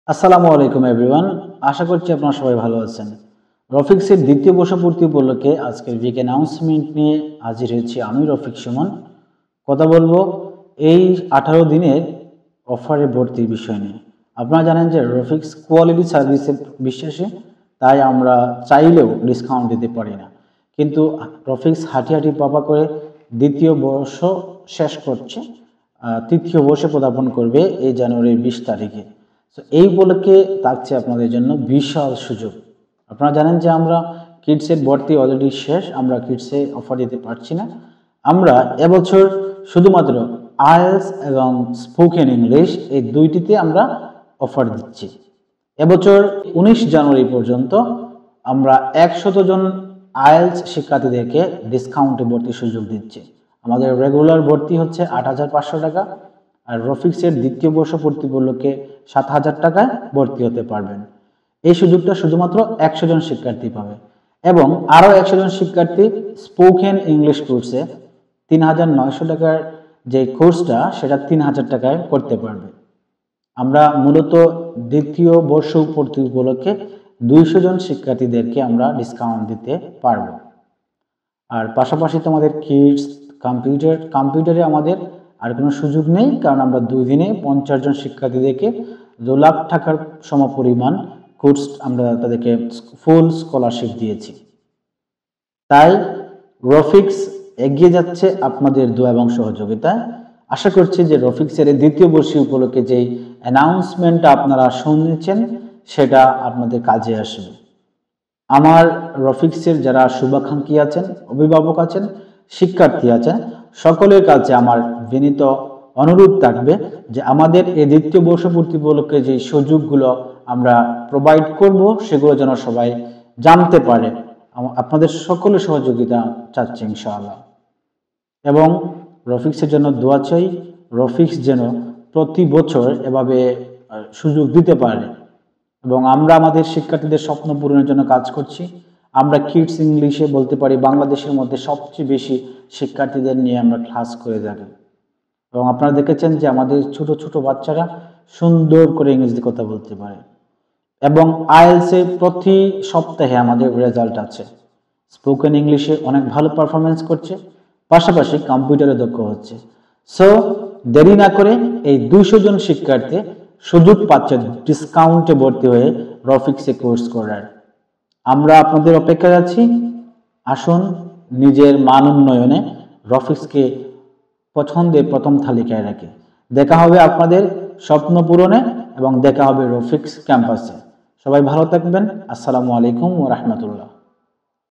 আসসালামু আলাইকুম এভরিওয়ান। আশা করছি আপনারা সবাই ভালো আছেন। রফিক্সের দ্বিতীয় বর্ষপূর্তি উপলক্ষে আজকের উইক অ্যানাউন্সমেন্ট নিয়ে হাজির হয়েছি আমি রফিক সুমন। কথা বলবো এই 18 দিনের অফারে ভর্তির বিষয় নিয়ে। আপনারা জানেন যে রফিক্স কোয়ালিটি সার্ভিসে বিশ্বাসী, তাই আমরা চাইলেও ডিসকাউন্ট দিতে পারি না। কিন্তু রফিক্স হাঁটি হাঁটি পাপা করে দ্বিতীয় বর্ষ শেষ করছে, তৃতীয় বর্ষে পদার্পণ করবে এই জানুয়ারির 20 তারিখে। তো এই উপলক্ষে থাকছে আপনাদের জন্য বিশাল সুযোগ। আপনারা জানেন যে আমরা কিডসের ভর্তি অলরেডি শেষ, আমরা কিডসে অফার দিতে পারছি না। আমরা এবছর শুধুমাত্র আইএলটিএস এবং স্পোকেন ইংলিশ এই দুইটিতে আমরা অফার দিচ্ছি। এবছর 19 জানুয়ারি পর্যন্ত আমরা 100 জন আইএলটিএস শিক্ষার্থীদেরকে ডিসকাউন্টে ভর্তির সুযোগ দিচ্ছি। আমাদের রেগুলার ভর্তি হচ্ছে 8,500 টাকা, আর রফিক্সের দ্বিতীয় বর্ষ ভর্তি উপলক্ষে 7,000 টাকায় ভর্তি হতে পারবেন। এই সুযোগটা শুধুমাত্র 100 জন শিক্ষার্থী পাবে, এবং আরও 100 জন শিক্ষার্থী স্পোকেন ইংলিশ কোর্সে 3,900 টাকার যে কোর্সটা সেটা 3,000 টাকায় করতে পারবে। আমরা মূলত দ্বিতীয় বর্ষ ভর্তি উপলক্ষে 200 জন শিক্ষার্থীদেরকে আমরা ডিসকাউন্ট দিতে পারবো। আর পাশাপাশি তোমাদের কিডস কম্পিউটারে আমাদের আর কোনো সুযোগ নেই, কারণ আমরা 2 দিনে 50 জন শিক্ষার্থীদেরকে 2 লাখ টাকার সমপরিমাণ কোর্স আমরা তাদেরকে ফুল স্কলারশিপ দিয়েছি। তাই রফিক্স এগিয়ে যাচ্ছে আপনাদের দোয়া এবং সহযোগিতায়। আশা করছি যে রফিক্সের দ্বিতীয় বর্ষী উপলক্ষে যেই অ্যানাউন্সমেন্টটা আপনারা শুনেছেন সেটা আপনাদের কাজে আসবে। আমার রফিক্সের যারা শুভাকাঙ্ক্ষী আছেন, অভিভাবক আছেন, শিক্ষার্থী আছেন, সকলের কাছে আমার বিনীত অনুরোধ থাকবে যে আমাদের এই দ্বিতীয় বর্ষপূর্তি উপলক্ষে যে সুযোগগুলো আমরা প্রোভাইড করব সেগুলো যেন সবাই জানতে পারে। আপনাদের সকলের সহযোগিতা চাচ্ছি ইনশাআল্লাহ, এবং রফিক্সের জন্য দোয়া চাই। রফিক্স যেন প্রতি বছর এভাবে সুযোগ দিতে পারে, এবং আমরা আমাদের শিক্ষার্থীদের স্বপ্ন পূরণের জন্য কাজ করছি। আমরা কিডস ইংলিশে বলতে পারি বাংলাদেশের মধ্যে সবচেয়ে বেশি শিক্ষার্থীদের নিয়ে আমরা ক্লাস করে থাকি, এবং আপনারা দেখেছেন যে আমাদের ছোট ছোট বাচ্চারা সুন্দর করে ইংরেজি কথা বলতে পারে, এবং আইএলটিএসে প্রতি সপ্তাহে আমাদের রেজাল্ট আছে। স্পোকেন ইংলিশে অনেক ভালো পারফরমেন্স করছে, পাশাপাশি কম্পিউটারে দক্ষ হচ্ছে। সো দেরি না করে এই 200 জন শিক্ষার্থী সুযোগ পাচ্ছে ডিসকাউন্টে ভর্তি হয়ে রফিক্সে কোর্স করার। আমরা আপনাদের অপেক্ষায় আছি। আসুন নিজের মান উন্নয়নে রফিক্সকে পছন্দের প্রথম তালিকায় রাখি। দেখা হবে আপনাদের স্বপ্ন পূরণে, এবং দেখা হবে রফিক্স ক্যাম্পাসে। সবাই ভালো থাকবেন। আসসালামু আলাইকুম ওয়া রাহমাতুল্লাহ।